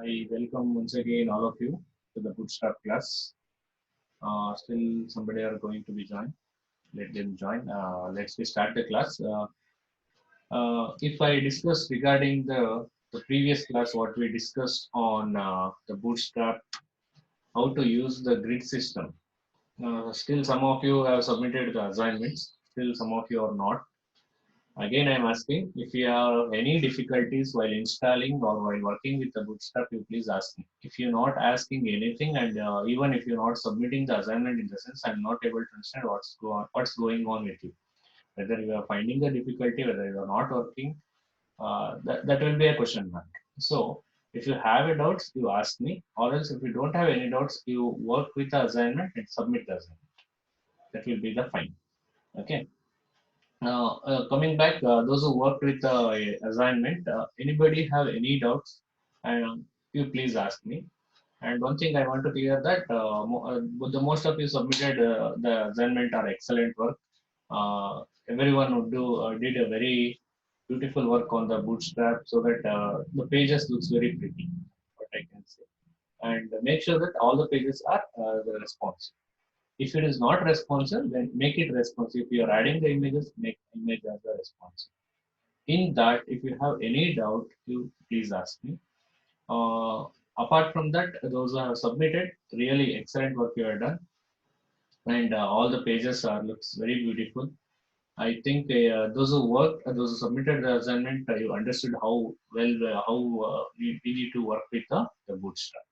I welcome once again all of you to the Bootstrap class. Still, somebody are going to be joined. Let them join. Let's we start the class. If I discuss regarding the previous class, what we discussed on the Bootstrap, how to use the grid system. Still, some of you have submitted the assignments. Still, some of you are not. Again, I'm asking if you have any difficulties while installing or while working with the Bootstrap, you please ask me. If you're not asking anything, and even if you're not submitting the assignment, in the sense, I'm not able to understand what's going on with you. Whether you are finding the difficulty, whether you are not working, that will be a question mark. So, if you have a doubts, you ask me, or else if you don't have any doubts, you work with the assignment and submit the assignment. That will be the fine. Okay. Now, coming back, those who worked with assignment, anybody have any doubts? You please ask me. And one thing I want to clear that the most of you submitted the assignment are excellent work. Everyone would did a very beautiful work on the Bootstrap so that the pages looks very pretty. What I can say, and make sure that all the pages are responsive. If it is not responsive, then make it responsive. If you are adding the images, make image as a responsive. In that, if you have any doubt, you please ask me. Uh, Apart from that, those who have submitted, really excellent work you have done, and all the pages are looks very beautiful. I think those who worked, those who submitted the assignment, you understood how well how we need to work with the Bootstrap.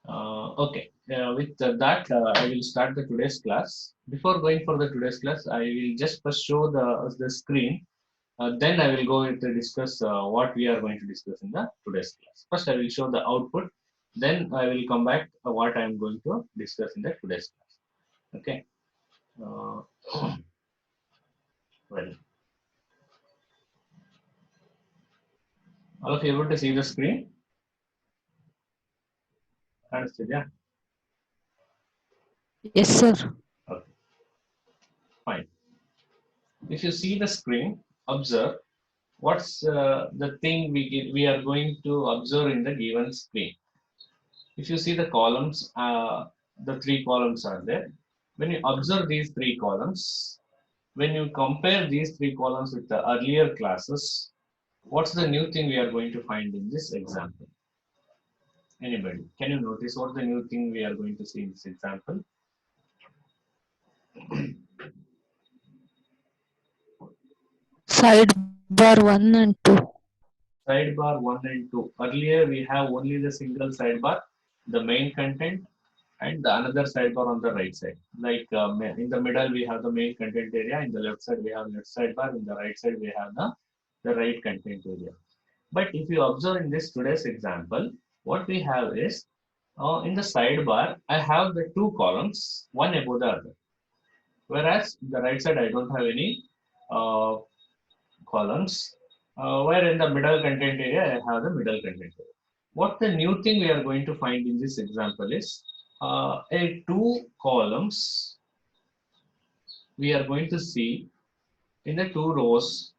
Okay, with that, I will start the today's class. Before going for the today's class, I will just first show the screen. Then I will go to discuss what we are going to discuss in the today's class. First, I will show the output. Then I will come back what I am going to discuss in the today's class. Okay. Uh, well, all of you able to see the screen? Understood? Yeah. Yes, sir. Okay. Fine. If you see the screen, observe what's the thing we are going to observe in the given screen. If you see the columns, the three columns are there. When you observe these three columns, when you compare these three columns with the earlier classes, what's the new thing we are going to find in this example? Anybody? Can you notice what the new thing we are going to see in this example? Sidebar 1 and 2. Sidebar 1 and 2. Earlier we have only the single sidebar, the main content, and the another sidebar on the right side. Like in the middle we have the main content area, in the left side we have left sidebar, in the right side we have the right content area. But if you observe in this today's example, what we have is in the sidebar, I have the two columns, one above the other. Whereas the right side, I don't have any uh, columns. Where in the middle content area, I have the middle content area. What the new thing we are going to find in this example is a two columns we are going to see in the two rows.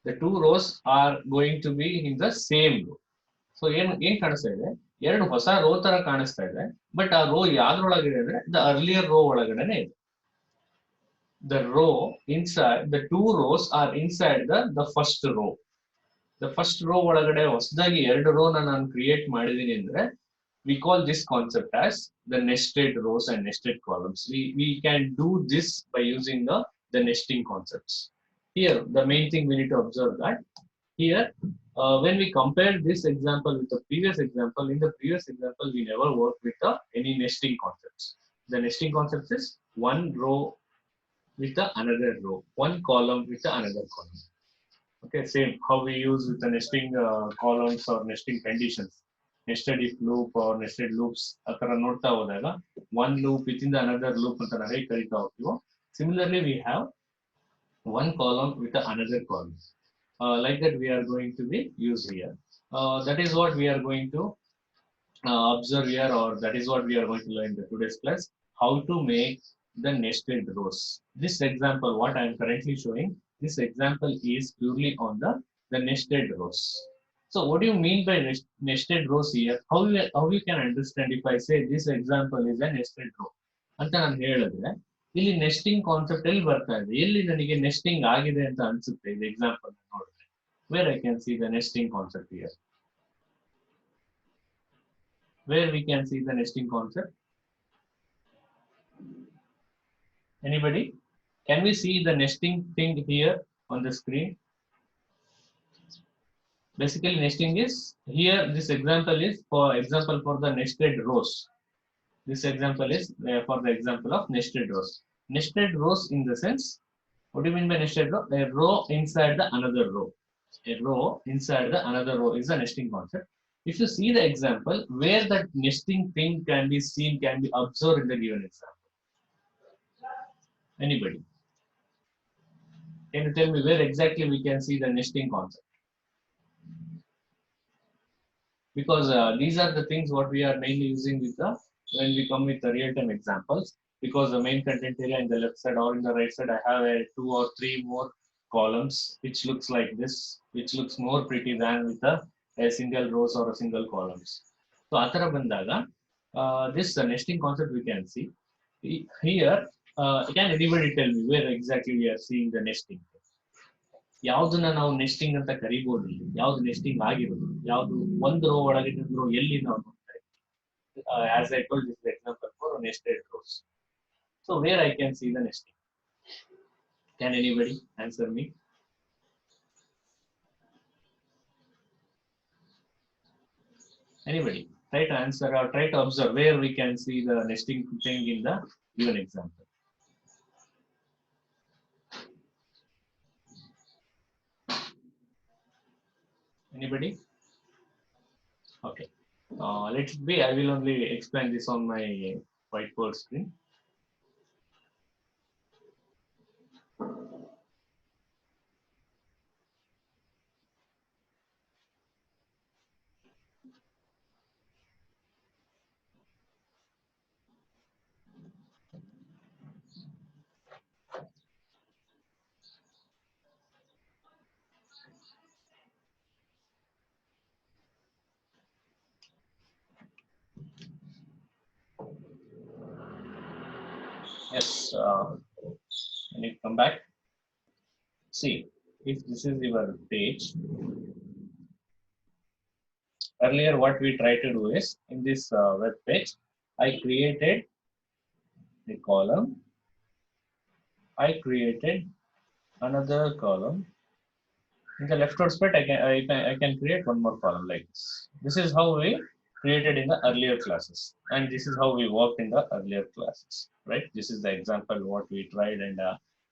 The two rows are going to be in the same row. So ಏನ್ ಕಾಣಿಸ್ತಾ ಇದೆ, ಎರಡು ಹೊಸ rho ತರ ಕಾಣಿಸ್ತಾ ಇದೆ, but ಆ rho ಯಾವ್ದ್ರೊಳಗಿದೆ ಅಂದ್ರೆ ದ ಅರ್ಲಿಯರ್ ರೋ ಒಳಗಡೆನೆ ಇದೆ. The row inside the two rows are inside the first row. The first row ಒಳಗಡೆ ಹೊಸದಾಗಿ ಎರಡು ರೋ ನಾನು ಕ್ರಿಯೇಟ್ ಮಾಡಿದೀನಿ ಅಂದ್ರೆ we call this concept as the nested rows and nested columns. We can do this by using the nesting concepts. Here the main thing we need to observe that here when we compare this example with the previous example, in the previous example we never worked with any nesting concepts. The nesting concept is one row with the another row, one column with the another column. Okay, same how we use with the nesting columns or nesting conditions. Nested if loop or nested loops ಆ ತರ ನೋಡ್ತಾ ಹೋದಾಗ one loop within the another loop ಅಂತ ನಾವು ಹೇಗೆ ಕರಿತಾ ಹೋಗ್ತೀವೋ, similarly we have one column with the another column. Like that we are going to be used here. That is what we are going to observe here, or that is what we are going to learn in the today's class, how to make the nested rows. This example what I am currently showing, this example is purely on the nested rows. So what do you mean by nested rows here? How you can understand if I say this example is a nested row ಅಂತ ನಾನು ಹೇಳಿದ್ರೆ ಇಲ್ಲಿ nesting concept ಎಲ್ಲಿ ಬರ್ತಾ ಇದೆ, ಎಲ್ಲಿ ನನಗೆ nesting ಆಗಿದೆ ಅಂತ ಅನ್ಸುತ್ತೆ ಇದು ಎಕ್ಸಾಂಪಲ್ ನೋಡಿದ್ರೆ, where I can see the nesting concept here, where we can see the nesting concept. Anybody? Can we see the nesting thing here on the screen? Basically, nesting is here. This example is for the nested rows. This example is for the example of nested rows. Nested rows in the sense, what do you mean by nested row? A row inside the another row. A row inside the another row is a nesting concept. If you see the example, where that nesting thing can be seen, can be observed in the given example. Anybody? Can you tell me where exactly we can see the nesting concept? Because these are the things what we are mainly using with the when we come with the real-time examples. Because the main content area in the left side or in the right side, I have a 2 or 3 more columns which looks like this, which looks more pretty than with a single rows or a single columns. So atara bandaga this nesting concept we can see here. Can anybody tell me where exactly we are seeing the nesting? ಯಾವ್ದನ್ನ ನಾವು nesting ಅಂತ ಕರಿಬಹುದು, ಯಾವ್ದು nesting ಆಗಿರೋದು, ಯಾವ್ದು ಒಂದು rho ಒಳಗೆ rho ಎಲ್ಲಿ ನಾವು ನೋಡ್ತಾರೆ. As I told this example for nested rows. So where I can see the nesting? Can anybody answer me? Anybody try to answer or try to observe where we can see the nesting thing in the given example. Anybody? Okay. Let it be. I will only explain this on my whiteboard screen. Yes, when you come back, see if this is your page. Earlier, what we try to do is in this web page, I created a column. I created another column. In the leftward split, I can create one more column like this. This is how we created in the earlier classes, and this is how we worked in the earlier classes, right? This is the example what we tried and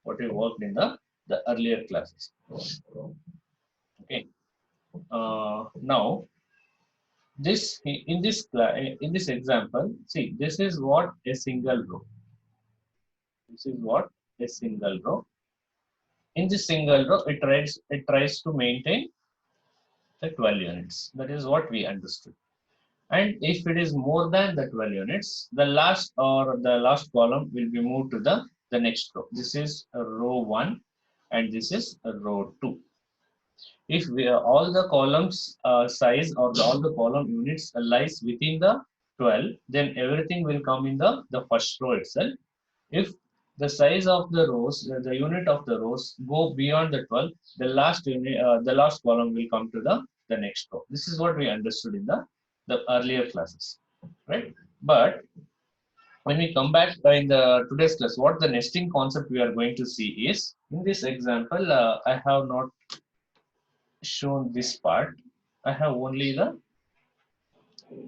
what we worked in the earlier classes. Okay. Now this in this example, see, this is what a single row. This is what a single row. In this single row, it tries to maintain the 12 units. That is what we understood. And if it is more than the 12 units, the last column will be moved to the next row. This is row 1 and this is row 2. If all the columns size or all the column units lies within the 12, then everything will come in the first row itself. If the size of the rows, the unit of the rows go beyond the 12, the last column will come to the next row. This is what we understood in the earlier classes, right? But when we come back in the today's class, what the nesting concept we are going to see is, in this example, I have not shown this part. I have only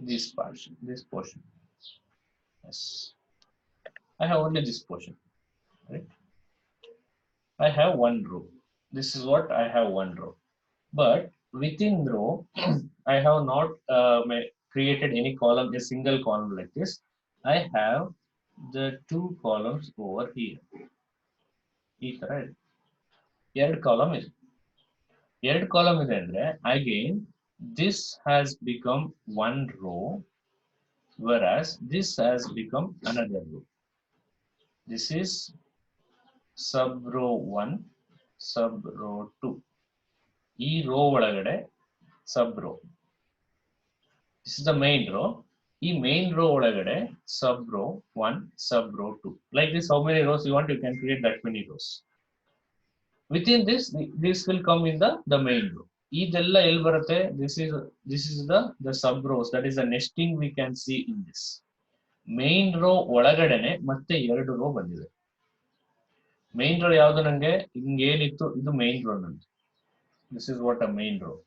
this portion. Yes, I have only this portion, right? I have one row. This is what I have one row. But within row, I have not created any column, a single column like this. I have the 2 columns over here. Third column is again this has become one row, whereas this has become another row. This is sub row 1, sub row 2. ಈ rho ಒಳಗಡೆ sub row. This is the main row. ಈ main row ಒಳಗಡೆ sub row 1, sub row 2. Like this, how many rows you want, you can create that many rows. Within this, this will come in the main row. ಇದೆಲ್ಲ ಎಲ್ಲಿ ಬರುತ್ತೆ? This is the sub rows. That is the nesting we can see in this. Main row ಒಳಗಡೆನೆ ಮತ್ತೆ ಎರಡು rho ಬಂದಿದೆ. Main row ಯಾವುದು ನಂಗೆ ಹಿಂಗೆ ಏನಿತ್ತು ಇದು main row ನಂದು. This is what a main row.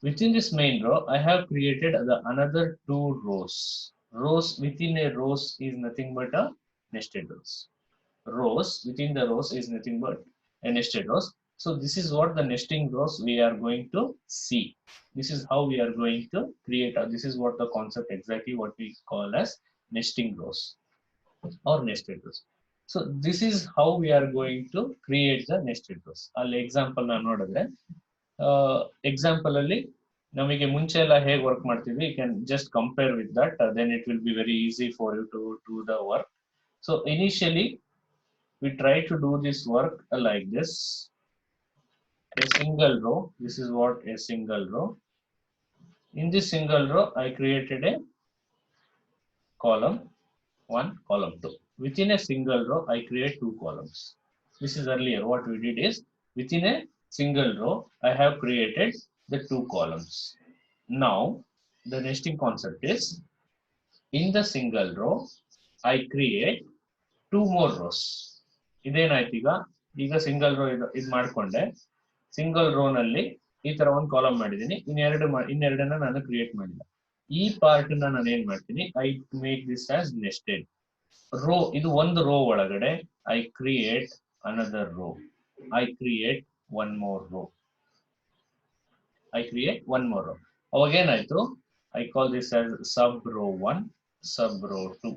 Within this main row, I have created the another two rows. Rows within a rows is nothing but a nested rows. Rows within the rows is nothing but a nested rows. So this is what the nesting rows we are going to see. This is how we are going to create. This is what the concept exactly what we call as nesting rows or nested rows. So this is how we are going to create the nested rows. All example na nodidre example ಅಲ್ಲಿ ನಮಗೆ ಮುಂಚೆ ಎಲ್ಲ ಹೇಗೆ work ಮಾಡ್ತಿದ್ವಿ, you can just compare with that, then it will be very easy for you to do the work. So initially we try to do this work like this. A single row, this is what a single row. In this single row I created a column 1, column 2. Within a single row I create two columns. This is earlier what we did is within a single row I have created the two columns. Now the nesting concept is in the single row I create two more rows. ಇದೇನಾಯ್ತು ಈಗ single rho ಇದು ಮಾಡ್ಕೊಂಡೆ, single rho ನಲ್ಲಿ ಈ ತರ ಒಂದು column ಮಾಡಿದೀನಿ, ಇನ್ನೆರಡನ್ನ ನಾನು create ಮಾಡಿಲ್ಲ. ಈ ಪಾರ್ಟ್ ನಾನು ಏನ್ ಮಾಡ್ತೀನಿ, I make this as nested row. ಇದು ಒಂದು ರೋ ಒಳಗಡೆ I create another row, I create one more row, I create one more row. ಅವಾಗ ಏನಾಯ್ತು, I call this as sub row 1, sub row 2.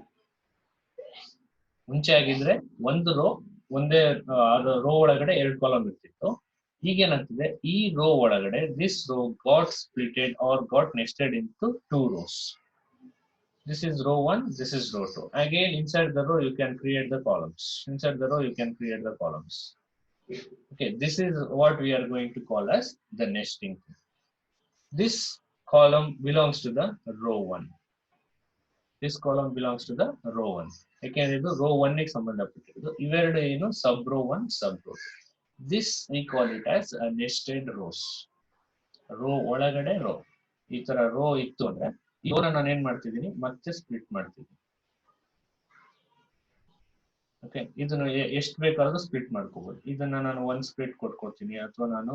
ಮುಂಚೆ ಆಗಿದ್ರೆ ಒಂದು ರೋ ಒಂದೇ ರೋ ಒಳಗಡೆ ಎರಡು ಕಾಲಮ್ ಇರ್ತಿತ್ತು. ಈಗೇನಾಗ್ತಿದೆ, ಈ ರೋ ಒಳಗಡೆ this row got splitted or got nested into two rows. This is row 1, this is row 2. Again inside the row you can create the columns. Inside the row you can create the columns. Okay, this is what we are going to call as the nesting. This column belongs to the row 1. This column belongs to the row 1. ಯಾಕೆಂದ್ರೆ ಇದು row 1 ಗೆ ಸಂಬಂಧಪಟ್ಟಿದ್ದು. ಇವೆರಡು ಏನು sub row 1, sub row 2. This we call it as a nested rows. Row ಒಳಗಡೆ row. ಈ ತರ row ಇತ್ತು ಅಂದ್ರೆ ಇವನ್ನ ನಾನು ಏನ್ ಮಾಡ್ತಿದ್ದೀನಿ, ಮತ್ತೆ ಸ್ಪ್ಲಿಟ್ ಮಾಡ್ತಿದ್ದೀನಿ. ಓಕೆ, ಇದನ್ನು ಎಷ್ಟು ಬೇಕಾದ್ರೂ ಸ್ಪ್ಲಿಟ್ ಮಾಡ್ಕೋಬಹುದು. ಇದನ್ನ ನಾನು ಒಂದು ಸ್ಪ್ಲಿಟ್ ಕೊಟ್ಕೊಡ್ತೀನಿ, ಅಥವಾ ನಾನು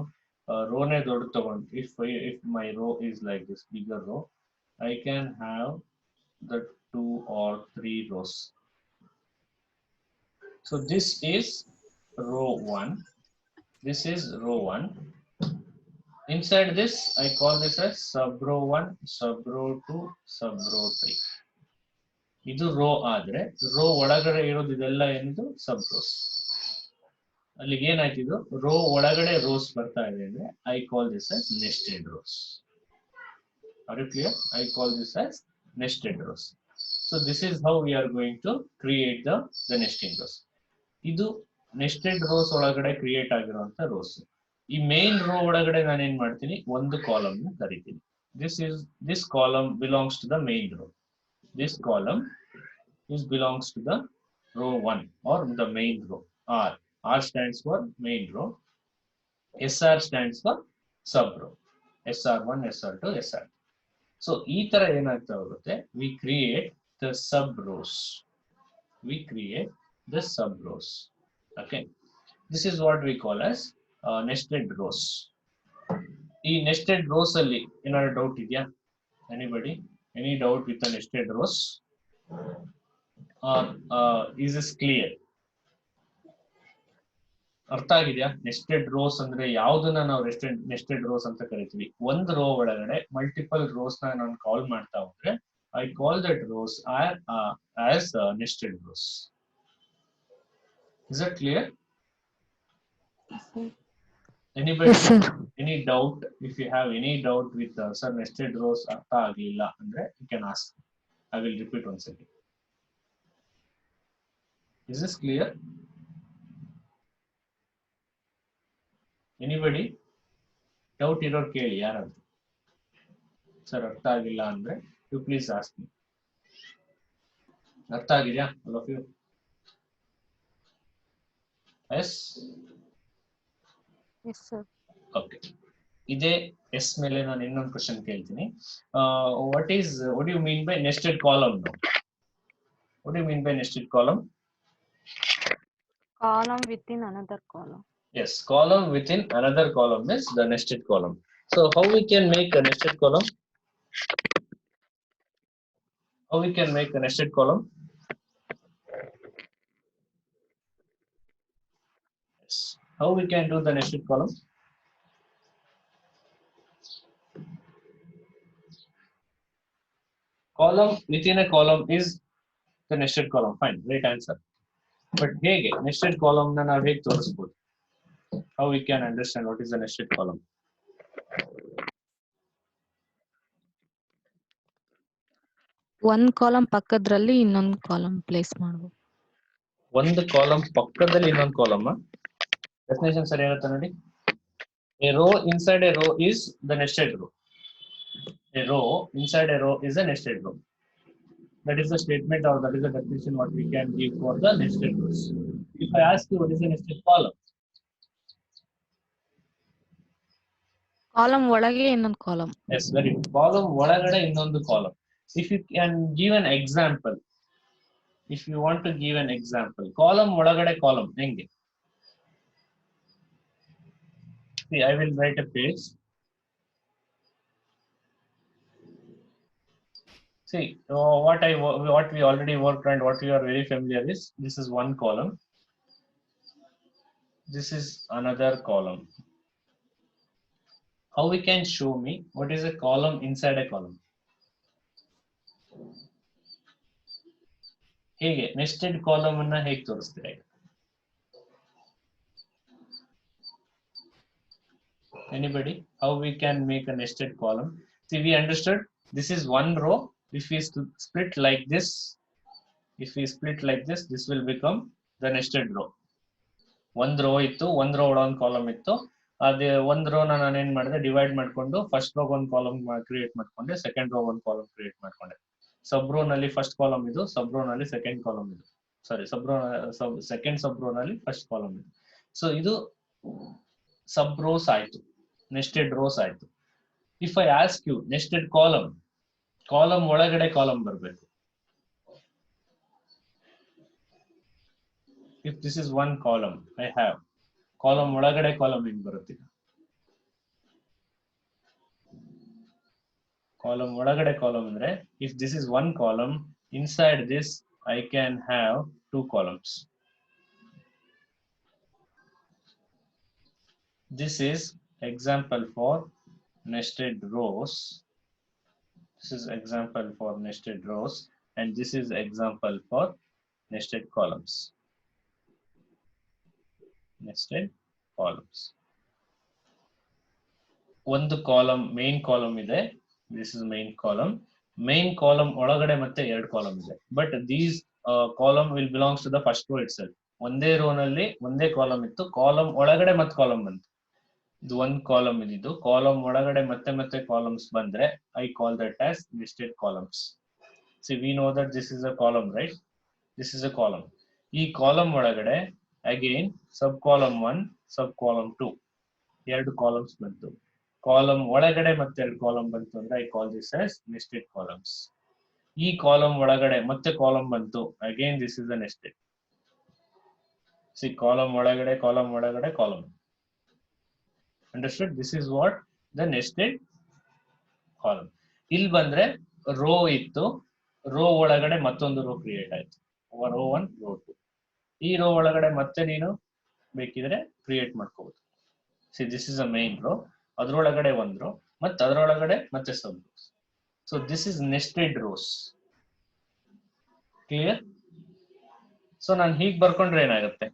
ರೋನೇ ದೊಡ್ಡ ತಗೊಂಡು, if my row is like this bigger row, I can have the 2 or 3 rows. So this is row 1, this is row 1. Inside this I call this as sub row 1, sub row 2, sub row 3. ಇದು rho ಆದ್ರೆ rho ಒಳಗಡೆ ಇರೋದು ಇದೆಲ್ಲ ಏನಿದು ಸಬ್ rose. ಅಲ್ಲಿಗೆ ಏನಾಯ್ತಿದ್ದು, rho ಒಳಗಡೆ rose ಬರ್ತಾ ಇದೆ ಅಂದ್ರೆ I call this as nested rows. Are you clear? I call this as nested rows. So this is how we are going to create the nesting rows. ಇದು ನೆಸ್ಟೆಡ್ ರೋಸ್ ಒಳಗಡೆ create ಆಗಿರುವಂತ rows. ಈ main row ಒಳಗಡೆ ನಾನು ಏನ್ ಮಾಡ್ತೀನಿ, ಒಂದು column ಕರಿತೀನಿ. This column belongs to the main row. This column belongs to the row 1 or the main row. R. R stands for main row. SR stands for sub row. SR1, SR2, SR. So ee tara enagta hogutte, we create the sub rows. We create the sub rows. Okay. This is what we call as nested rows. Ee nested rows alli enara doubt idya? Anybody? Any doubt with the nested rows? Or is this clear? ಅರ್ಥ ಆಗಿದೆಯಾ? Nested rose ಅಂದ್ರೆ ಯಾವ್ದನ್ನ ನಾವು nested rose ಅಂತ ಕರಿತೀವಿ. ಒಂದು row ಒಳಗಡೆ multiple rose ನ ನಾನು ಕಾಲ್ ಮಾಡ್ತಾ ಹೋದ್ರೆ I call that rose as nested rows. Is it clear? Anybody? Yes, sir. Any doubt? If you have any doubt with sir nested rows ಅರ್ಥ ಆಗ್ಲಿಲ್ಲ ಅಂದ್ರೆ you can ask. I will repeat once again. Is this clear? Anybody? Doubt ಇರೋರು ಕೇಳಿ ಯಾರಾದ್ರು. Sir ಅರ್ಥ ಆಗಿಲ್ಲ ಅಂದ್ರೆ you please ask me. ಅರ್ಥ ಆಗಿದೆಯಾ all of you? Yes Yes, sir. Okay. ಇದೇ ಎಸ್ ಮೇಲೆ ನಾನು ಇನ್ನೊಂದು ಕ್ವಶನ್ ಕೇಳ್ತೀನಿ. What do you mean by nested column? What do you mean by nested column? Column within another column. Yes, column within another column is the nested column. So how we can make a nested column? How we can make a nested column? Yes. How we can do the nested column? Column within a column is the nested column. Fine, right answer. But ಹೇಗೆ nested column ನ ನಾವು ಹೇಗೆ ತೋರಿಸಬಹುದು? How we can understand what is the nested column? ಒಂದ್ column ಪಕ್ಕದ್ರಲ್ಲಿ ಇನ್ನೊಂದು column place ಮಾಡ್ಬೋದು. ಒಂದು column ಪಕ್ಕದಲ್ಲಿ ಇನ್ನೊಂದು ಕಾಲಮ್. ಡೆಫಿನೇಷನ್ ಸರಿ ಆಗುತ್ತೆ ನೋಡಿ. A row inside a row is the nested row. A row inside a row is a nested row. That is the statement or that is the definition what we can give for the nested rows. If I ask you what is a nested column? Column ಒಳಗೆ ಇನ್ನೊಂದು column. Yes, very good. Column ಒಳಗಡೆ ಇನ್ನೊಂದು column. If you can give an example, if you want to give an example, column ಒಳಗಡೆ column ಹೆಂಗೆ? See, I will write a page. See, what we already worked and what we are very familiar is, this is one column. This is another column. How we can show me what is a column inside a column? ಹೇಗೆ nested column ಅನ್ನ ಹೇಗೆ ತೋರಿಸ್ತೀರಾ? Anybody? How we can make a nested column? See, we understood this is one row. If we split like this, this will become the nested row. ಒಂದು rho ಇತ್ತು, ಒಂದು rho ಒಳಗೆ ಒಂದು column ಇತ್ತು. ಅದೇ ಒಂದು ರೋ ನಾನು ಏನ್ ಮಾಡಿದೆ, ಡಿವೈಡ್ ಮಾಡ್ಕೊಂಡು ಫಸ್ಟ್ ರೋ ಒಂದು ಕಾಲಮ್ ಕ್ರಿಯೇಟ್ ಮಾಡ್ಕೊಂಡೆ, ಸೆಕೆಂಡ್ ರೋ ಒಂದು ಕಾಲಮ್ ಕ್ರಿಯೇಟ್ ಮಾಡ್ಕೊಂಡೆ. ಸಬ್ ರೋ ನಲ್ಲಿ ಫಸ್ಟ್ ಕಾಲಮ್ ಇದು, ಸಬ್ ರೋ ನಲ್ಲಿ ಸೆಕೆಂಡ್ ಕಾಲಮ್ ಇದು. ಸಾರಿ, ಸೆಕೆಂಡ್ ಸಬ್ ರೋ ನಲ್ಲಿ ಫಸ್ಟ್ ಕಾಲಮ್ ಇದು. ಸೊ ಇದು ಸಬ್ ರೋಸ್ ಆಯ್ತು, ನೆಸ್ಟೆಡ್ ರೋಸ್ ಆಯ್ತು. If I ask you nested column, column ಒಳಗಡೆ ಕಾಲಮ್ ಬರಬೇಕು. If this is one column I have, column ಒಳಗಡೆ ಕಾಲಮ್ ಹೆಂಗ್ ಬರುತ್ತೆ? ಕಾಲಮ್ ಒಳಗಡೆ ಕಾಲಮ್ ಅಂದ್ರೆ, if this is one column, inside this I can have two columns. This is example for nested rows. This is example for nested rows, and this is example for nested columns. Nested columns. ಒಂದು column main column ಇದೆ, this is main column. Main column ಒಳಗಡೆ ಮತ್ತೆ ಎರಡು column ಇದೆ, but these column will belongs to the first row itself. ಒಂದೇ rho ನಲ್ಲಿ ಒಂದೇ column ಇತ್ತು, ಕಾಲಮ್ ಒಳಗಡೆ ಮತ್ತೆ ಕಾಲಮ್ ಬಂತು. ಇದು ಒಂದು ಕಾಲಮ್ ಇದ್ದು, ಕಾಲಮ್ ಒಳಗಡೆ ಮತ್ತೆ ಕಾಲಮ್ಸ್ ಬಂದ್ರೆ I call that as nested columns. See, we know that this is a column, right? This is a column. ಈ ಕಾಲಮ್ ಒಳಗಡೆ again sub column 1, sub column 2, ಎರಡು ಕಾಲಮ್ಸ್ ಬಂತು. ಕಾಲಮ್ ಒಳಗಡೆ ಮತ್ತೆ ಎರಡು ಕಾಲಮ್ ಬಂತು ಅಂದ್ರೆ I call this as nested columns. ಈ ಕಾಲಮ್ ಒಳಗಡೆ ಮತ್ತೆ ಕಾಲಮ್ ಬಂತು, again this is a nested. See, column ಒಳಗಡೆ column. Understood? This is what the nested column. ಇಲ್ಲಿ ಬಂದ್ರೆ ರೋ ಇತ್ತು, ರೋ ಒಳಗಡೆ ಮತ್ತೊಂದು ರೋ ಕ್ರಿಯೇಟ್ ಆಯ್ತು, ರೋ 1, ರೋ 2. ಈ ರೋ ಒಳಗಡೆ ಮತ್ತೆ ನೀನು ಬೇಕಿದ್ರೆ ಕ್ರಿಯೇಟ್ ಮಾಡ್ಕೋಬಹುದು. See, this is a main row, ಅದರೊಳಗಡೆ ಒಂದು ರೋ, ಮತ್ತೆ ಅದರೊಳಗಡೆ ಮತ್ತೆ ಸಬ್ rose. So this is nested rows. Clear? So ನಾನು ಹೀಗೆ ಬರ್ಕೊಂಡ್ರೆ ಏನಾಗುತ್ತೆ,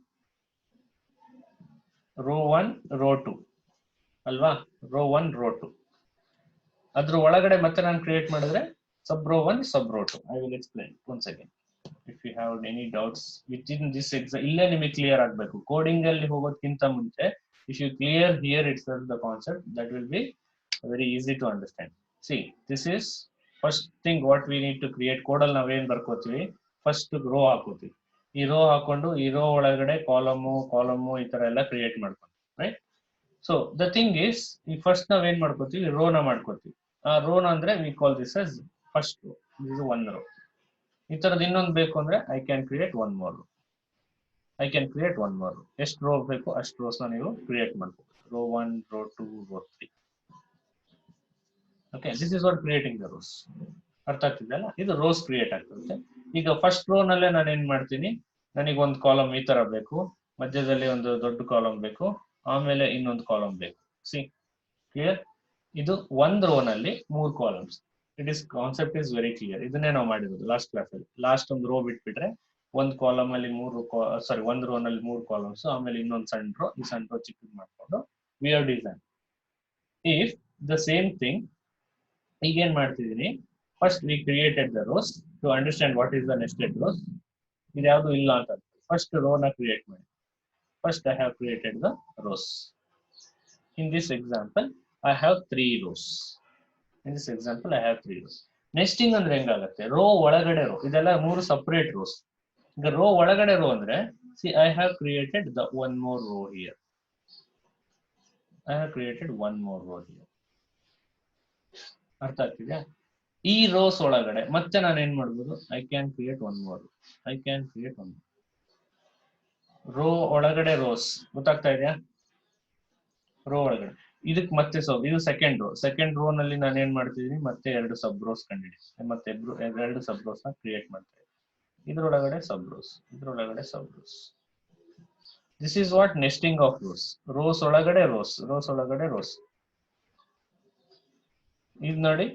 ರೋ 1, ರೋ 2 ಅಲ್ವಾ, ರೋ 1, ರೋ 2. ಅದ್ರ ಒಳಗಡೆ ಮತ್ತೆ ನಾನು ಕ್ರಿಯೇಟ್ ಮಾಡಿದ್ರೆ sub row 1, sub row 2. I will explain once again. If you have any doubts within this exam, ಇಲ್ಲೇ ನಿಮಗೆ ಕ್ಲಿಯರ್ ಆಗಬೇಕು. ಕೋಡಿಂಗ್ ಅಲ್ಲಿ ಹೋಗೋದಕ್ಕಿಂತ ಮುಂಚೆ if you clear here itself the concept, that will be very easy to understand. See, this is first thing what we need to create. Code ಅಲ್ಲಿ ನಾವೇನ್ ಬರ್ಕೋತೀವಿ, first row ಹಾಕೋತೀವಿ. ಈ rho ಹಾಕೊಂಡು ಈ ರೋ ಒಳಗಡೆ column ಈ ತರ ಎಲ್ಲ ಕ್ರಿಯೇಟ್ ಮಾಡ್ಕೊಂತೀವಿ, right? So the thing is, ಈ ಫಸ್ಟ್ ನಾವೇನ್ ಮಾಡ್ಕೋತೀವಿ, ರೋನ ಮಾಡ್ಕೋತೀವಿ. ಆ ರೋನ ಅಂದ್ರೆ we call this as first row. This is one row. ಈ ತರದ್ ಇನ್ನೊಂದು ಬೇಕು ಅಂದ್ರೆ I can create one more row. ಎಷ್ಟು ರೋ ಬೇಕು ಅಷ್ಟು ರೋಸ್ ನೀವು ಕ್ರಿಯೇಟ್ ಮಾಡ್ಬೋದು. Row 1, row 2, row 3. Okay, this is what creating the rows. ಅರ್ಥ ಆಗ್ತಿದೆಯಲ್ಲ? ಇದು ರೋಸ್ ಕ್ರಿಯೇಟ್ ಆಗ್ತದೆ. ಈಗ ಫಸ್ಟ್ ರೋ ನಲ್ಲೇ ನಾನು ಏನ್ ಮಾಡ್ತೀನಿ, ನನಗೆ ಒಂದು ಕಾಲಮ್ ಈ ತರ ಬೇಕು, ಮಧ್ಯದಲ್ಲಿ ಒಂದು ದೊಡ್ಡ ಕಾಲಮ್ ಬೇಕು, ಆಮೇಲೆ ಇನ್ನೊಂದು ಕಾಲಮ್ ಬೇಕು. C clear? ಇದು ಒಂದ್ ರೋ ನಲ್ಲಿ 3 columns. Concept is very clear. ಇದನ್ನೇ ನಾವು ಮಾಡಿರೋದು ಲಾಸ್ಟ್ ಕ್ಲಾಸ್ ಅಲ್ಲಿ. ಲಾಸ್ಟ್ ಒಂದು ರೋ ಬಿಟ್ಬಿಟ್ರೆ ಒಂದು ಕಾಲಮ್ ಅಲ್ಲಿ ಒಂದು ರೋ ನಲ್ಲಿ 3 ಕಾಲಮ್ಸ್, ಆಮೇಲೆ ಇನ್ನೊಂದು ಸಣ್ಣ ರೋ, ಈ ಸಣ್ಣ ರೋ ಚಿಕ್ಕದು ಮಾಡ್ಕೊಂಡು we have design. If the same thing ಈಗ ಏನ್ ಮಾಡ್ತಿದೀನಿ, first we created the rows to understand what is the nested rows. ಇದು ಯಾವುದು ಇಲ್ಲ ಅಂತ ಫಸ್ಟ್ ರೋ ನ ಕ್ರಿಯೇಟ್ ಮಾಡಿ. First I have created the rows. In this example I have 3 rows. Nesting ಅಂದ್ರೆ ಹೆಂಗಾಗತ್ತೆ, ರೋ ಒಳಗಡೆ ರೋ, ಇದೆಲ್ಲ 3 ಸಪರೇಟ್ ರೋಸ್. ಈಗ ರೋ ಒಳಗಡೆ ರೋ ಅಂದ್ರೆ, see I have created the one more rho here. ಅರ್ಥ ಆಗ್ತಿದ್ಯಾ? ಈ ರೋಸ್ ಒಳಗಡೆ ಮತ್ತೆ ನಾನು ಏನ್ ಮಾಡ್ಬೋದು, I can create one more. Row ಒಳಗಡೆ ರೋಸ್, ಗೊತ್ತಾಗ್ತಾ ಇದೆಯಾ? ರೋ ಒಳಗಡೆ ಇದಕ್ ಮತ್ತೆ ಇದು ಸೆಕೆಂಡ್ ರೋ ನಲ್ಲಿ ನಾನು ಏನ್ ಮಾಡ್ತಿದೀನಿ, ಮತ್ತೆ 2 ಸಬ್ ರೋಸ್ ಕಂಡಿದ್ದೀನಿ, ಮತ್ತೆ 2 ಸಬ್ ರೋಸ್ ನ ಕ್ರಿಯೇಟ್ ಮಾಡ್ತಾ ಇದ್ದೀನಿ. ಇದ್ರೊಳಗಡೆ sub rows. This is what nesting of rows. Rows ಒಳಗಡೆ ರೋಸ್. ಇದು ನೋಡಿ,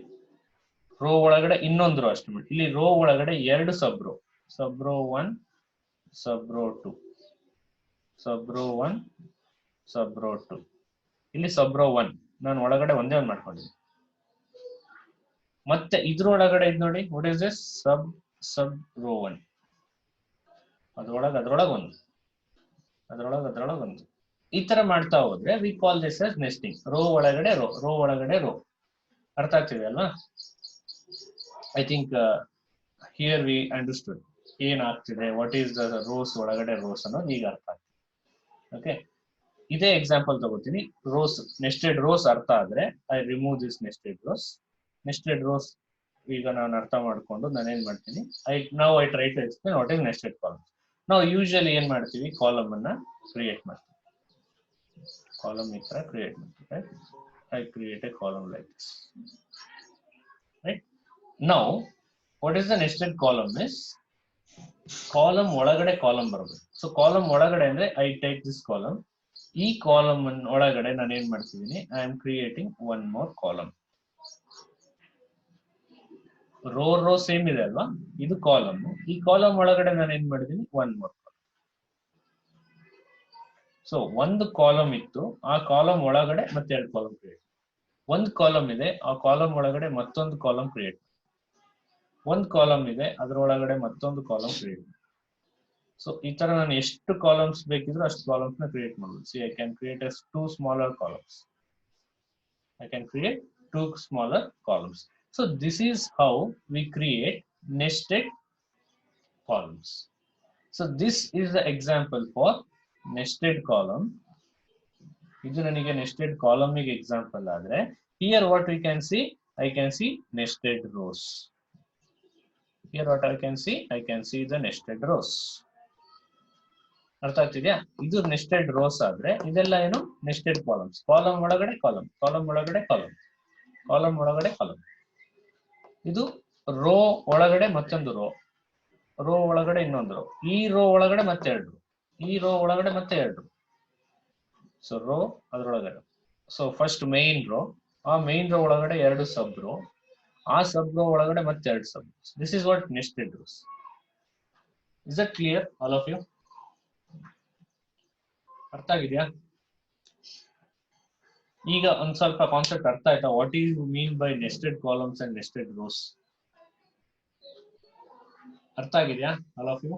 ರೋ ಒಳಗಡೆ ಇನ್ನೊಂದು ರೋ ಅಷ್ಟು ಮಾಡಿ. ಇಲ್ಲಿ ರೋ ಒಳಗಡೆ 2 ಸಬ್ ರೋ 1, ಸಬ್ ರೋ 2, ಸಬ್ ರೋ 2. ಇಲ್ಲಿ ಸಬ್ ರೋ 1 ನಾನು ಒಳಗಡೆ ಒಂದೇ ಒಂದು ಮಾಡ್ಕೊಂಡಿದ್ದೀನಿ. ಮತ್ತೆ ಇದ್ರೊಳಗಡೆ ಇದು ನೋಡಿ, what is this, sub row 1. ಅದ್ರೊಳಗೆ ಒಂದು. ಈ ತರ ಮಾಡ್ತಾ ಹೋದ್ರೆ we call this as nesting. Row ಒಳಗಡೆ ರೋ. ಅರ್ಥ ಆಗ್ತಿದೆ ಅಲ್ವಾ? I think here we understood ಏನ್ ಆಗ್ತಿದೆ, ವಾಟ್ ಈಸ್ ದ ರೋಸ್ ಒಳಗಡೆ ರೋಸ್ ಅನ್ನೋದು ಈಗ ಅರ್ಥ ಆಗ್ತದೆ. ಓಕೆ, ಇದೇ ಎಕ್ಸಾಂಪಲ್ ತಗೋತೀನಿ. ನೆಸ್ಟೆಡ್ ರೋಸ್ ಅರ್ಥ ಆದ್ರೆ I remove this nested rows. ಈಗ ನಾನು ಅರ್ಥ ಮಾಡ್ಕೊಂಡು ನಾನು ಏನ್ ಮಾಡ್ತೀನಿ, I try to explain what is nested column. ನಾವು ಯೂಶುವಲಿ ಏನ್ ಮಾಡ್ತೀವಿ, ಕಾಲಮ್ ಅನ್ನ ಕ್ರಿಯೇಟ್ ಮಾಡ್ತೀವಿ. ಕಾಲಮ್ ಈ ತರ ಕ್ರಿಯೇಟ್ ಮಾಡ್ತೀವಿ. I create a column like this. Right? Now what is the nested column is, column ಒಳಗಡೆ ಕಾಲಮ್ ಬರಬೇಕು. ಸೊ ಕಾಲಮ್ ಒಳಗಡೆ ಅಂದ್ರೆ ಐ ಟೇಕ್ ದಿಸ್ ಕಾಲಮ್. ಈ ಕಾಲಮ್ ಒಳಗಡೆ ನಾನು ಏನ್ ಮಾಡ್ತಿದ್ದೀನಿ, I am creating one more column. Row same ಇದೆ ಅಲ್ವಾ, ಇದು ಕಾಲಮ್. ಈ ಕಾಲಮ್ ಒಳಗಡೆ ನಾನು ಏನ್ ಮಾಡಿದೀನಿ, ಒನ್ ಮೋರ್. ಸೊ ಒಂದು ಕಾಲಮ್ ಇತ್ತು, ಆ ಕಾಲಮ್ ಒಳಗಡೆ ಮತ್ತೆ 2 ಕಾಲಮ್ ಕ್ರಿಯೇಟ್. ಒಂದು ಕಾಲಮ್ ಇದೆ, ಆ ಕಾಲಮ್ ಒಳಗಡೆ ಮತ್ತೊಂದು ಕಾಲಮ್ ಕ್ರಿಯೇಟ್. ಒಂದು ಕಾಲಮ್ ಇದೆ, ಅದರೊಳಗಡೆ ಮತ್ತೊಂದು ಕಾಲಮ್ ಕ್ರಿಯೇಟ್. ಸೊ ಈ ತರ ನಾನು ಎಷ್ಟು ಕಾಲಮ್ಸ್ ಬೇಕಿದ್ರು ಅಷ್ಟು ಕಾಲಮ್ಸ್ ನ ಕ್ರಿಯೇಟ್ ಮಾಡಬಹುದು. C I can create two smaller columns. So this is how we create nested columns. So this is the example for nested column. ಇದು ನನಗೆ nested column ಗೆ example ಆದ್ರೆ, here what we can see, I can see nested rows. Here what I can see the nested rows. ಅರ್ಥ ಆಗ್ತಿದ್ಯಾ? ಇದು nested rose ಆದ್ರೆ ಇದೆಲ್ಲ ಏನು, ನೆಸ್ಟೆಡ್ ಕಾಲಮ್ಸ್. ಕಾಲಮ್ ಒಳಗಡೆ ಕಾಲಮ್. ಇದು ರೋ ಒಳಗಡೆ ಮತ್ತೊಂದು ರೋ ಒಳಗಡೆ ಇನ್ನೊಂದು ರೋ, ಈ ರೋ ಒಳಗಡೆ ಮತ್ತೆ 2 ರೋ, ಈ ರೋ ಒಳಗಡೆ ಮತ್ತೆ 2 ರೋ. ಸೊ ರೋ ಅದ್ರೊಳಗಡೆ. ಸೊ ಫಸ್ಟ್ ಮೇನ್ ರೋ, ಆ ಮೇನ್ ರೋ ಒಳಗಡೆ 2 ಸಬ್ ರೋ, ಆ ಸಬ್ ರೋ ಒಳಗಡೆ ಮತ್ತೆ 2 sub. This is what nested rows. Is that clear all of you? ಅರ್ಥ ಆಗಿದ್ಯಾ? ಈಗ ಒಂದ್ ಸ್ವಲ್ಪ ಕಾನ್ಸೆಪ್ಟ್ ಅರ್ಥ ಆಯ್ತಾ? What is mean by nested columns and nested rows? ಅರ್ಥ ಆಗಿದ್ಯಾ all of you?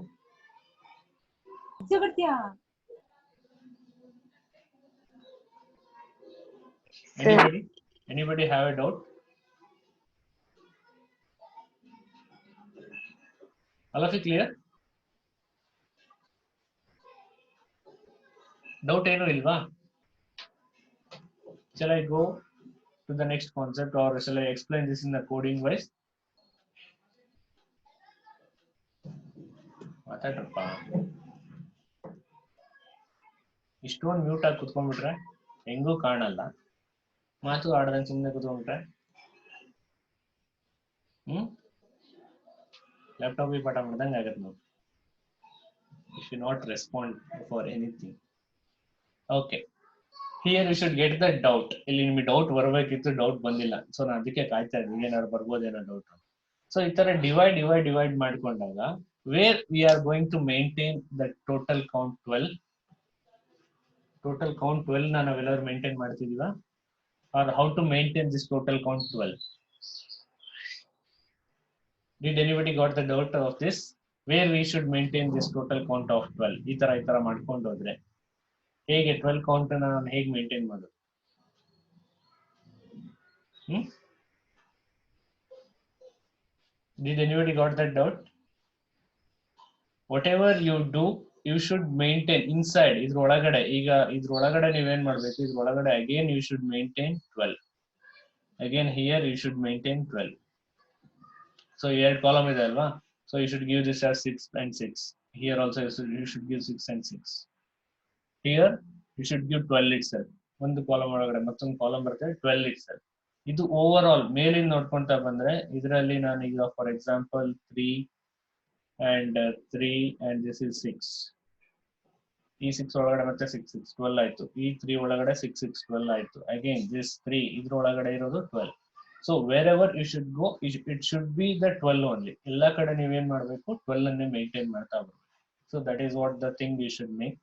Anybody have a doubt? All of you clear? Doubt ಏನು ಇಲ್ವಾ? Shall I go to the next concept or shall I explain this in the coding wise? ಮಾತಾಡ್ರಪ್ಪ. ಇಷ್ಟೊಂದು mute ಆಗಿ ಕುತ್ಕೊಂಡ್ಬಿಟ್ರೆ ಹೆಂಗೂ ಕಾಣಲ್ಲ, ಮಾತು ಆಡದಂಗೆ ಸುಮ್ಮನೆ ಕುತ್ಕೊಂಡ್ಬಿಟ್ರೆ ಲ್ಯಾಪ್ಟಾಪ್ ಪಾಠ ಮಾಡ್ದಂಗೆ ಆಗತ್ತೆ ನಾವು. If you not respond for anything. Okay. Here you should get the doubt. ಇಲ್ಲಿ ನಿಮಗೆ ಡೌಟ್ ಬರಬೇಕಿತ್ತು, ಡೌಟ್ ಬಂದಿಲ್ಲ. ಸೊ ನಾನು ಅದಕ್ಕೆ ಕಾಯ್ತಾ ಇದ್ದೀನಿ ಏನಾದ್ರು ಬರ್ಬೋದೇನೋ ಡೌಟ್. ಸೊ ಈ ತರ ಡಿವೈಡ್ ಮಾಡ್ಕೊಂಡಾಗ where we are going to maintain the total count 12. Total count 12 ನಾವೆಲ್ಲರೂ maintain ಮಾಡ್ತಿದೀವಾ? Or how to maintain this total count 12? Did anybody got the doubt of this? Where we should maintain this total count of 12? ಈ ತರ ಮಾಡ್ಕೊಂಡು ಹೋದ್ರೆ ಹೇಗೆ 12 count ನಾನು ಹೇಗೆ maintain ಮಾಡೋದು? Did anybody got that doubt? Whatever you do, you should maintain inside. ಇದ್ರೊಳಗಡೆ ಈಗ ಇದ್ರೊಳಗಡೆ ನೀವೇನ್ ಮಾಡ್ಬೇಕು? ಇದ್ರೊಳಗಡೆ again you should maintain 12. Again here you should maintain 12. So ಎರಡು ಕಾಲಮ್ ಇದೆ ಅಲ್ವಾ? So you should give this as 6 and 6. Here also you should give 6 and 6. Here you should give 12 itself. ಒಂದು ಕಾಲಮ್ ಒಳಗಡೆ ಮತ್ತೊಂದು ಕಾಲಮ್ ಬರ್ತದೆ 12 itself. ಇದು over all ಮೇಲಿಂದ ನೋಡ್ಕೊಂತ ಬಂದ್ರೆ ಇದರಲ್ಲಿ ನಾನು ಈಗ for example 3 and 3 and this is 6. ಈ 6 ಒಳಗಡೆ ಮತ್ತೆ 6 6 12 ಆಯ್ತು. ಈ 3 ಒಳಗಡೆ 6 6 12 ಆಯ್ತು. ಅಗೇನ್ this 3 ಇದ್ರ ಒಳಗಡೆ ಇರೋದು 12. So wherever you should go, it should be the 12 only. ಎಲ್ಲ ಕಡೆ ನೀವೇನ್ ಮಾಡ್ಬೇಕು? 12 ಅನ್ನೇ ಮೇಂಟೈನ್ ಮಾಡ್ತಾ ಬರ್ಬೇಕು. So that is what the thing you should make,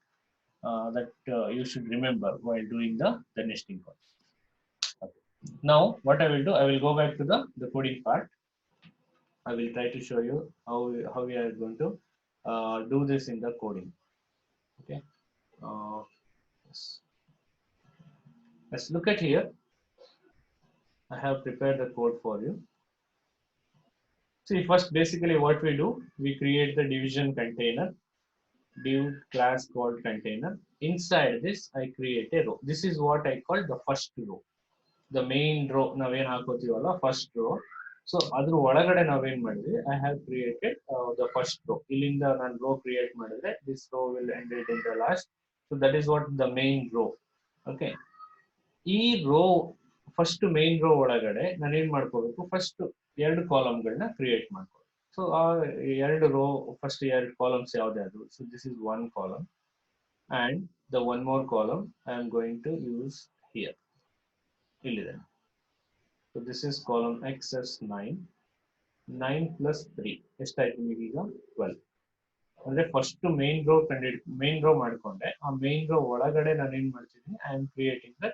that you should remember while doing the nesting code. Okay. Now what I will do, I will go back to the coding part. I will try to show you how we are going to do this in the coding. Okay. Yes. Let's look at here. I have prepared the code for you. See, first basically what we do, we create the division container, div class called container. Inside this I create a row. This is what I call the first row. The main row ನಾವೇನ್ ಹಾಕೋತೀವಲ್ಲ first row. So ಅದ್ರ ಒಳಗಡೆ ನಾವೇನ್ ಮಾಡಿದ್ವಿ, I have created the first row. ಇಲ್ಲಿಂದ ನಾನು row create ಮಾಡಿದ್ರೆ this row will end it in the last. So that is what the main row. Okay. ಈ row first main row ಒಳಗಡೆ ನಾನು ಏನ್ ಮಾಡ್ಕೋಬೇಕು, ಫಸ್ಟ್ ಎರಡು ಕಾಲಮ್ಗಳನ್ನ ಕ್ರಿಯೇಟ್ ಮಾಡ್ಕೋಬೇಕು. ಸೊ ಆ ಎರಡು ರೋ ಫಸ್ಟ್ ಎರಡು ಕಾಲಮ್ಸ್ ಯಾವ್ದು? So this is one column and the one more column I am going to use here. ಇಲ್ಲಿದೆ. So this is column XS 9 plus 3 ಎಷ್ಟಾಯ್ತು ನಿಮಗೀಗ? 12. ಅಂದ್ರೆ ಫಸ್ಟ್ ಮೇನ್ ರೋ ಮಾಡ್ಕೊಂಡೆ. ಆ ಮೇನ್ ರೋ ಒಳಗಡೆ ನಾನು ಏನ್ ಮಾಡ್ತಿದ್ದೀನಿ, I am creating the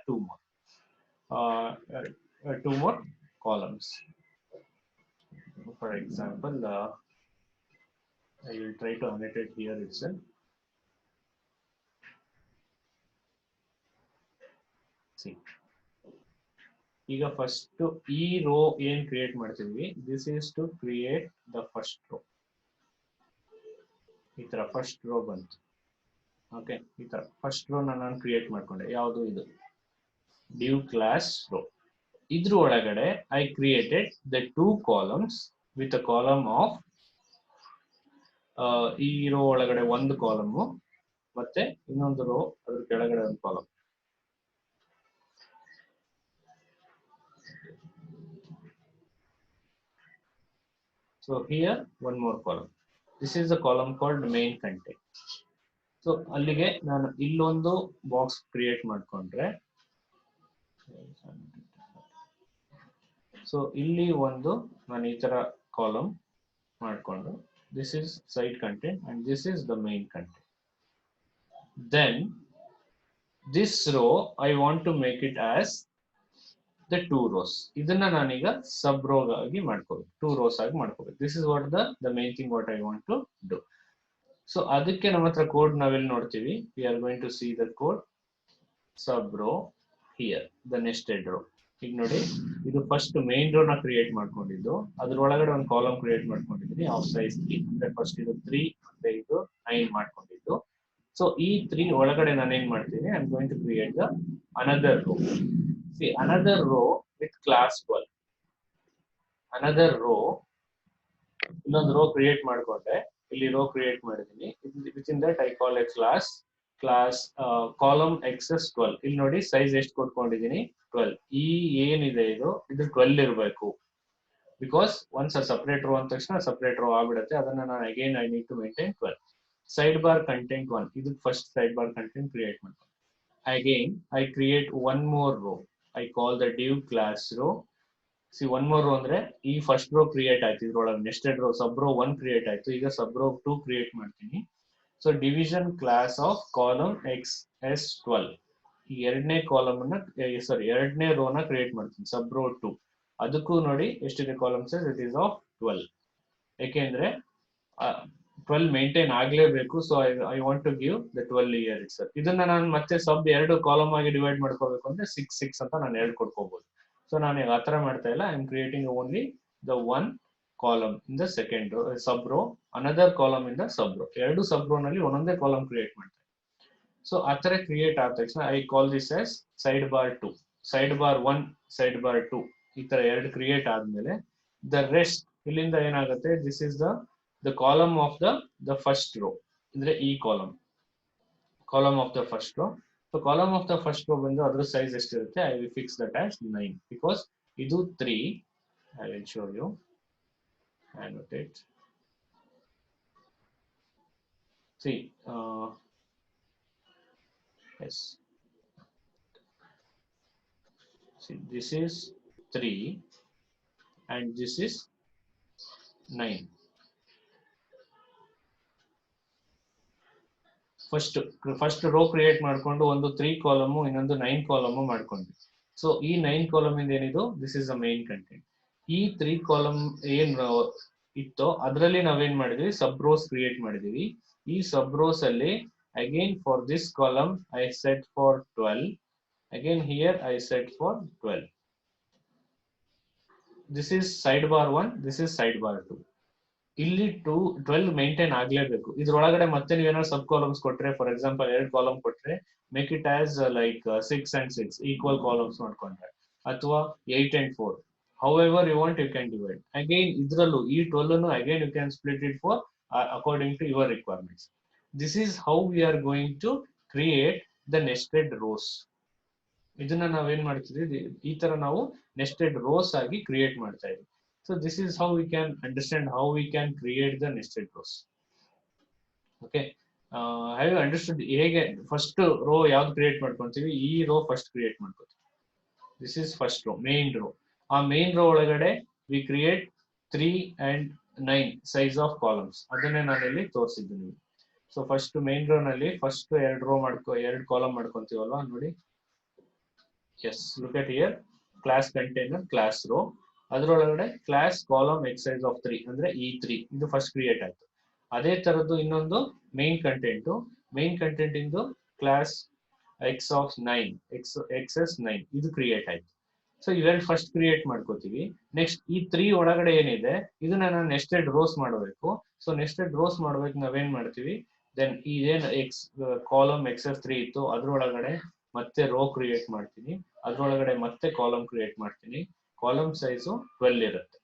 two more columns. For example, I will try to annotate here itself. See, ಈಗ ಫಸ್ಟ್ ಈ ರೋ ಏನ್ ಕ್ರಿಯೇಟ್ ಮಾಡ್ತಿದ್ವಿ, this is to create the first row. ಈ ತರ ಫಸ್ಟ್ ರೋ ಬಂತು. ಓಕೆ, ಈ ತರ ಫಸ್ಟ್ ರೋ ನಾನು ಕ್ರಿಯೇಟ್ ಮಾಡ್ಕೊಂಡೆ. ಯಾವುದು ಇದು? div class row. ಇದ್ರ ಒಳಗಡೆ I created the two columns with a column of ಈ ರೋ ಒಳಗಡೆ ಒಂದು ಕಾಲಮ್ ಮತ್ತೆ ಇನ್ನೊಂದು ರೋ ಅದ್ರ ಕೆಳಗಡೆ ಒಂದು column. So here one more column. This is the column called main content. So ಅಲ್ಲಿಗೆ ನಾನು ಇಲ್ಲೊಂದು ಬಾಕ್ಸ್ ಕ್ರಿಯೇಟ್ ಮಾಡ್ಕೊಂಡ್ರೆ, ಸೊ ಇಲ್ಲಿ ಒಂದು ನಾನು ಈ ತರ ಕಾಲಮ್ ಮಾಡ್ಕೊಂಡು, this is side content and this is the main content. Then this row I want to make it as the two rows. ಇದನ್ನ ನಾನೀಗ ಸಬ್ ರೋ ಆಗಿ ಮಾಡ್ಕೋಬೇಕು, two rows ಆಗಿ ಮಾಡ್ಕೋಬೇಕು. This is what the main thing what I want to do. So ಅದಕ್ಕೆ ನಮ್ಮ ಹತ್ರ code ನಾವೆಲ್ಲಿ ನೋಡ್ತೀವಿ, we are going to see the code sub row here, the nested row. ಈಗ ನೋಡಿ, ಇದು ಫಸ್ಟ್ ಮೇನ್ ರೋ ನ ಕ್ರಿಯೇಟ್ ಮಾಡ್ಕೊಂಡಿದ್ದು, ಅದ್ರೊಳಗಡೆ ಒಂದು ಕಾಲಮ್ ಕ್ರಿಯೇಟ್ ಮಾಡ್ಕೊಂಡಿದ್ದೀನಿ ಆಫ್ ಸೈಜ್ 3. ಅಂದ್ರೆ ಫಸ್ಟ್ ಇದು 3 ಮತ್ತೆ ಇದು 9 ಮಾಡ್ಕೊಂಡಿದ್ದು. ಸೊ ಈ 3 ಒಳಗಡೆ ನಾನು ಏನ್ ಮಾಡ್ತೀನಿ, I am going to create the another row. See another row with class 12. Another row, ಇನ್ನೊಂದು ರೋ ಕ್ರಿಯೇಟ್ ಮಾಡ್ಕೊಂಡೆ, ಇಲ್ಲಿ ರೋ ಕ್ರಿಯೇಟ್ ಮಾಡಿದೀನಿ. Which in that I call a class column xs 12. ಇಲ್ಲಿ ನೋಡಿ ಸೈಜ್ ಎಷ್ಟು ಕೊಟ್ಕೊಂಡಿದೀನಿ, 12. ಈ ಏನಿದೆ ಇದು 12 ಇರಬೇಕು. ಬಿಕಾಸ್ ಒನ್ಸ್ ಸಪರೇಟ್ ರೋ ಅಂದ ತಕ್ಷಣ ಸಪರೇಟ್ ರೋ ಆಗ್ಬಿಡುತ್ತೆ. ಅದನ್ನ ನಾನು again I need to maintain 12. Side bar content 1, ಇದು first side bar content create ಮಾಡ್ತೀನಿ. Again I create one more row, I call the div class row. See one more row ಅಂದ್ರೆ ಈ first row create ಆಯ್ತು, ಇದ್ರೊಳಗೆ nested row sub row 1 create ಆಯ್ತು. ಈಗ sub row 2 create ಮಾಡ್ತೀನಿ. So division class of column XS12. ಈ ಎರಡನೇ column ಅನ್ನ ಎರಡನೇ ರೋ ನ ಕ್ರಿಯೇಟ್ ಮಾಡ್ತೀನಿ, ಸಬ್ ರೋ 2. ಅದಕ್ಕೂ ನೋಡಿ ಎಷ್ಟಿದೆ column size, it is of 12. ಯಾಕೆಂದ್ರೆ 12 ಮೇಂಟೈನ್ ಆಗ್ಲೇಬೇಕು. So I want to give the 12 here it sir. ಇದನ್ನ ನಾನು ಮತ್ತೆ ಸಬ್ 2 ಕಾಲಮ್ ಆಗಿ ಡಿವೈಡ್ ಮಾಡ್ಕೋಬೇಕು ಅಂದ್ರೆ 6 ಅಂತ ನಾನು 2 ಕೊಡ್ಕೋಬಹುದು. ಸೊ ನಾನು ಆ ತರ ಮಾಡ್ತಾ ಇಲ್ಲ. I am creating only the one column in the second row sub row, another column in the sub row. ಎರಡು ಸಬ್ ರೋ ನಲ್ಲಿ ಒಂದೊಂದೇ ಕಾಲಮ್ ಕ್ರಿಯೇಟ್ ಮಾಡ್ತಾರೆ. ಸೊ ಆ ತರ ಕ್ರಿಯೇಟ್ ಆದ ತಕ್ಷಣ I call this as side bar 2, side bar 1, side bar 2. ಈ ತರ ಎರಡು ಕ್ರಿಯೇಟ್ ಆದ್ಮೇಲೆ ದ ರೆಸ್ಟ್ ಇಲ್ಲಿಂದ ಏನಾಗುತ್ತೆ, this is the column of the first row. ಅಂದ್ರೆ ಈ column of the first row. So column of the first row ಬಂದು ಅದ್ರ ಸೈಜ್ ಎಷ್ಟಿರುತ್ತೆ, I will fix that as 9. Because ಇದು 3. I will show you, annotate. See, yes. See, this is 3 and this is 9. First row create ಮಾಡ್ಕೊಂಡು ಒಂದು 3 column ಇನ್ನೊಂದು 9 column ಮಾಡ್ಕೊಂಡ್ವಿ. So ಈ 9 column ಇಂದ ಏನಿದು, this is the main content. ಈ 3 column ಏನ್ ಇತ್ತೋ ಅದರಲ್ಲಿ ನಾವೇನ್ ಮಾಡಿದ್ವಿ, ಸಬ್ ರೋಸ್ ಕ್ರಿಯೇಟ್ ಮಾಡಿದೀವಿ. ಈ ಸಬ್ ರೋಸ್ ಅಲ್ಲಿ again for this column I set for 12. Again here I set for 12. This is side bar 1, this is side bar 2. ಇಲ್ಲಿ 12 ಮೇಂಟೈನ್ ಆಗ್ಲೇಬೇಕು. ಇದ್ರೊಳಗಡೆ ಮತ್ತೆ ನೀವೇನಾದ್ರು ಸಬ್ ಕಾಲಮ್ಸ್ ಕೊಟ್ರೆ, ಫಾರ್ ಎಕ್ಸಾಂಪಲ್ 2 ಕಾಲಮ್ ಕೊಟ್ರೆ, make it as like 6 and 6 equal columns ಮಾಡ್ಕೊಂಡ್ರೆ, ಅಥವಾ 8 and 4. However you want, you can divide. Again ಇದ್ರಲ್ಲೂ ಈ 12 again you can split it for according to your requirements. This is how we are going to create the nested rows. ಇದನ್ನ ನಾವೇನ್ ಮಾಡ್ತಿದ್ವಿ, ಈ ತರ ನಾವು nested rose ಆಗಿ create ಮಾಡ್ತಾ ಇದ್ವಿ. So this is how we can understand how we can create the nested rows. Okay, have you understood ಹೇಗೆ ಫಸ್ಟ್ ರೋ ಯಾವ್ದು ಕ್ರಿಯೇಟ್ ಮಾಡ್ಕೊಂತೀವಿ, ಈ ರೋ ಫಸ್ಟ್ ಕ್ರಿಯೇಟ್ ಮಾಡ್ಕೊತೀವಿ. This is first row, main row. ಆ ಮೇನ್ ರೋ ಒಳಗಡೆ we create 3 and 9 size of columns. ಅದನ್ನೇ ನಾನು ಇಲ್ಲಿ ತೋರಿಸಿದ್ದೀನಿ. ಸೊ ಫಸ್ಟ್ ಮೇನ್ ರೋ ನಲ್ಲಿ ಫಸ್ಟ್ 2 ಕಾಲಮ್ ಮಾಡ್ಕೊಂತೀವಲ್ವಾ, ನೋಡಿ. Yes, look at here, class container, class row. ಅದರೊಳಗಡೆ ಕ್ಲಾಸ್ ಕಾಲಮ್ ಎಕ್ಸೈಸ್ ಆಫ್ 3 ಅಂದ್ರೆ ಈ 3 ಇದು ಫಸ್ಟ್ ಕ್ರಿಯೇಟ್ ಆಯ್ತು. ಅದೇ ತರದ್ದು ಇನ್ನೊಂದು ಮೇನ್ ಕಂಟೆಂಟ್ ಇಂದು ಕ್ಲಾಸ್ ಎಕ್ಸ್ ಆಫ್ 9, ಎಕ್ಸಸ್ 9 ಇದು ಕ್ರಿಯೇಟ್ ಆಯ್ತು. ಸೊ ಇವೆರಡು ಫಸ್ಟ್ ಕ್ರಿಯೇಟ್ ಮಾಡ್ಕೋತೀವಿ. ನೆಕ್ಸ್ಟ್ ಈ 3 ಒಳಗಡೆ ಏನಿದೆ ಇದನ್ನ ನಾನು ನೆಸ್ಟೆಡ್ ರೋಸ್ ಮಾಡಬೇಕು. ಸೊ ನೆಸ್ಟೆಡ್ ರೋಸ್ ಮಾಡ್ಬೇಕು, ನಾವೇನ್ ಮಾಡ್ತೀವಿ, ದೆನ್ ಇದೇನು ಕಾಲಮ್ ಎಕ್ಸಸ್ 3 ಇತ್ತು ಅದ್ರೊಳಗಡೆ ಮತ್ತೆ ರೋ ಕ್ರಿಯೇಟ್ ಮಾಡ್ತೀನಿ, ಅದ್ರೊಳಗಡೆ ಮತ್ತೆ ಕಾಲಮ್ ಕ್ರಿಯೇಟ್ ಮಾಡ್ತೀನಿ. ಕಾಲಮ್ ಸೈಜು 12 ಇರುತ್ತೆ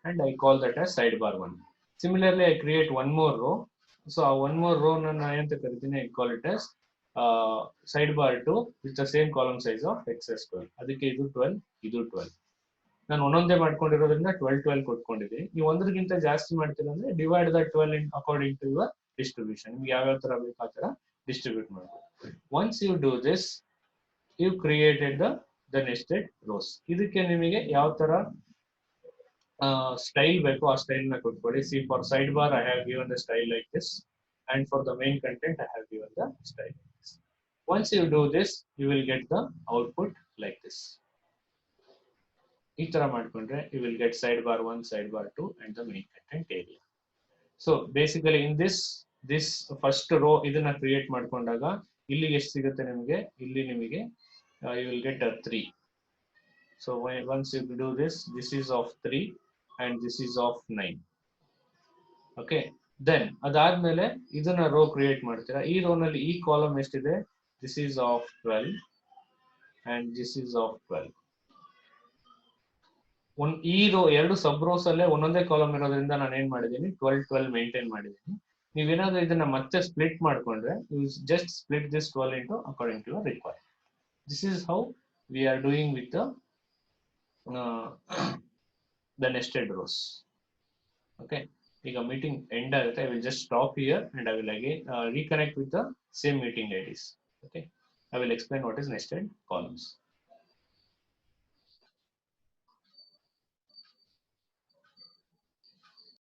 and I call that as sidebar 1. Similarly, I create one more row. So one more row ನಾನು ಏನಂತ ಕರಿತೀನಿ, I call it as sidebar 2 with the same column size of XS12. ಅದಕ್ಕೆ ಇದು 12, ಇದು 12. ನಾನು ಒಂದೊಂದೇ ಮಾಡ್ಕೊಂಡಿರೋದ್ರಿಂದ 12 ಕೊಟ್ಕೊಂಡಿದ್ದೀನಿ. ನೀವು ಒಂದಕ್ಕಿಂತ ಜಾಸ್ತಿ ಮಾಡ್ತೀರಾ ಅಂದ್ರೆ divide the 12 in according to your distribution. ನಿಮ್ಗೆ ಯಾವ ತರ ಬೇಕು ಆ ತರ ಡಿಸ್ಟ್ರಿಬ್ಯೂಟ್ ಮಾಡ್ಬೋದು. Once you do this, you created the nested rows. ಇದಕ್ಕೆ ನಿಮಗೆ ಯಾವ ತರ ಸ್ಟೈಲ್ ಬೇಕು ಆ ಸ್ಟೈಲ್ ನ ಕೊಟ್ಕೊಳ್ಳಿ. See for side bar I have given the style like this, and for the main content I have given the style like this. Once you do this, you will get the output like this. ಈ ತರ ಮಾಡ್ಕೊಂಡ್ರೆ you will get side bar 1, side bar 2 and the main content area. So basically in this first row ಇದನ್ನ create ಮಾಡ್ಕೊಂಡಾಗ ಇಲ್ಲಿ ಎಷ್ಟು ಸಿಗುತ್ತೆ ನಿಮಗೆ, ಇಲ್ಲಿ ನಿಮಗೆ you will get 3. So once you do this, this is of 3 and this is of 9. Okay, then ಅದಾದ್ಮೇಲೆ ಇದನ್ನ ರೋ ಕ್ರಿಯೇಟ್ ಮಾಡ್ತೀರಾ. ಈ ರೋ ನಲ್ಲಿ ಈ ಕಾಲಮ್ ಎಷ್ಟಿದೆ, this is of 12 and this is of 12. ಈ ರೋ ಎರಡು ಸಬ್ ರೋಸ್ ಅಲ್ಲೇ ಒಂದೊಂದೇ ಕಾಲಮ್ ಇರೋದ್ರಿಂದ ನಾನು ಏನ್ ಮಾಡಿದ್ದೀನಿ, 12 12 ಮೇಂಟೈನ್ ಮಾಡಿದ್ದೀನಿ. ನೀವೇನಾದ್ರೂ ಇದನ್ನ ಮತ್ತೆ ಸ್ಪ್ಲಿಟ್ ಮಾಡ್ಕೊಂಡ್ರೆ, you just split this 12 into according to your requirement. This is how we are doing with the nested rows. Okay, ಈಗ ಮೀಟಿಂಗ್ ಎಂಡ್ ಆಗುತ್ತೆ. I will just stop here and I will again reconnect with the same meeting IDs. Okay, I will explain what is nested columns.